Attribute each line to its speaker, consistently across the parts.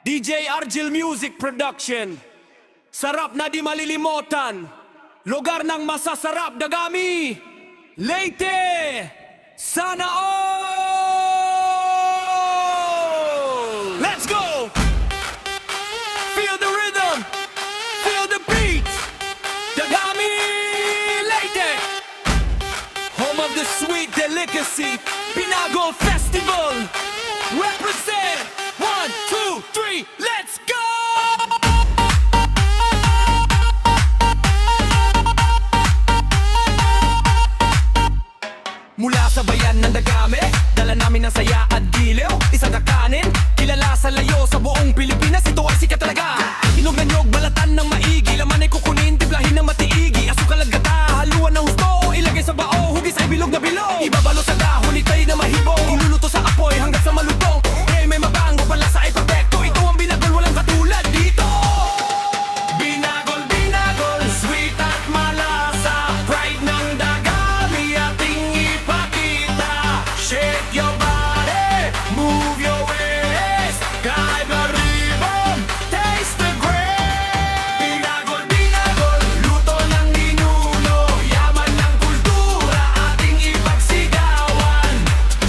Speaker 1: DJ Argel Music Production. Sarap na di malilimutan, lugar ng masasarap Dagami, Leyte. Sana all! Let's go! Feel the rhythm, feel the beat. Dagami, Leyte, home of the sweet delicacy, Pinagol Festival. Represent, 1, 2, 3, let's go! Mula sa bayan ng Dagami, dala namin ang saya at giliw. Isang kakanin, kilala sa layo sa buong Pilipinas. Ito ay sikat talaga. Inog na nyog, balatan ng maigi, laman ay kukunin, timplahin ng matiigi. Asukal at gata, haluan ng husto, ilagay sa bao, hugis ay bilog na bilog. Ibabalo sa dahon, itay na mahibong, iluluto sa apoy hanggang sa malutong. Eh may mabango, palasa ay perfecto. Ito ang binagol, walang katulad dito. Binagol, binagol, sweet at malasa, pride ng Dagami ating ipakita. Shake your body, move your waist, climb the ribbon, taste the grace. Binagol, binagol, luto ng ninuno, yaman ng kultura ating ipagsigawan.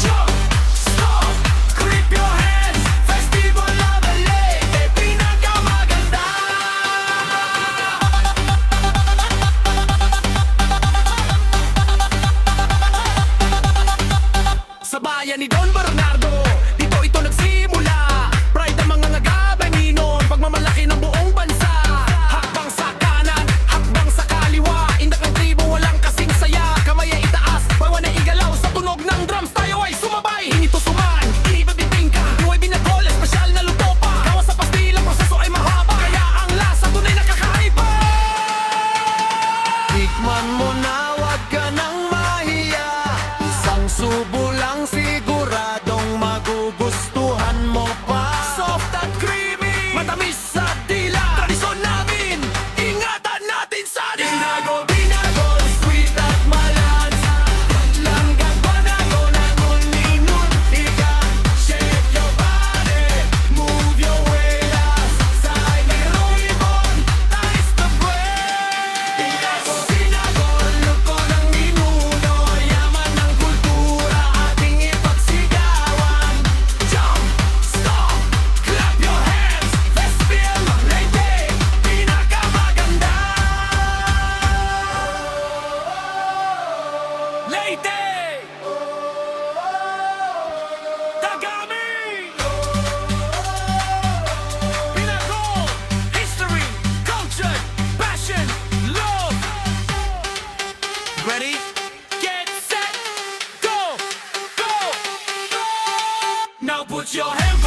Speaker 1: Jump, stop, clap your hands, Festival of the Leyte, pinakamaganda. Sa bayan ni Don Bernardo, dito ito nagsimula. Pride ng mga Ngagabay-Minon, pagmamalaki ng buong bansa. Hakbang sa kanan, hakbang sa kaliwa, indak ng tribo, walang kasing saya. Kamay ay itaas, bawan ay igalaw, sa tunog ng drums tayo ay sumabay. Hinito suman, ibabiting ka, buhay binagol, espesyal na luto pa. Gawa sa pastila, proseso ay mahaba, kaya ang lasa tunay nakakaiba. Tikman mo na, wag ka nang mahiya. Isang subo lang siguradong magugustuhan mo pa. Soft at creamy, matamis sa dila. Tradisyon namin, ingatan natin sa Binagol, binagol, sweet at malansa. Langgam Panagol, nagol, ninun, ika. Shake your body, move your waist. Side may ribbon, taste the bread. Binagol, binagol, luto ng ninuno, yaman ng kultura ating ipagsigawan. Jump, stop, clap your hands, Festival of Leyte, pinakamaganda. Leyte, Dagami, Pinagol, history, culture, passion, love. Ready? Get set, go, go, go. Now put your hands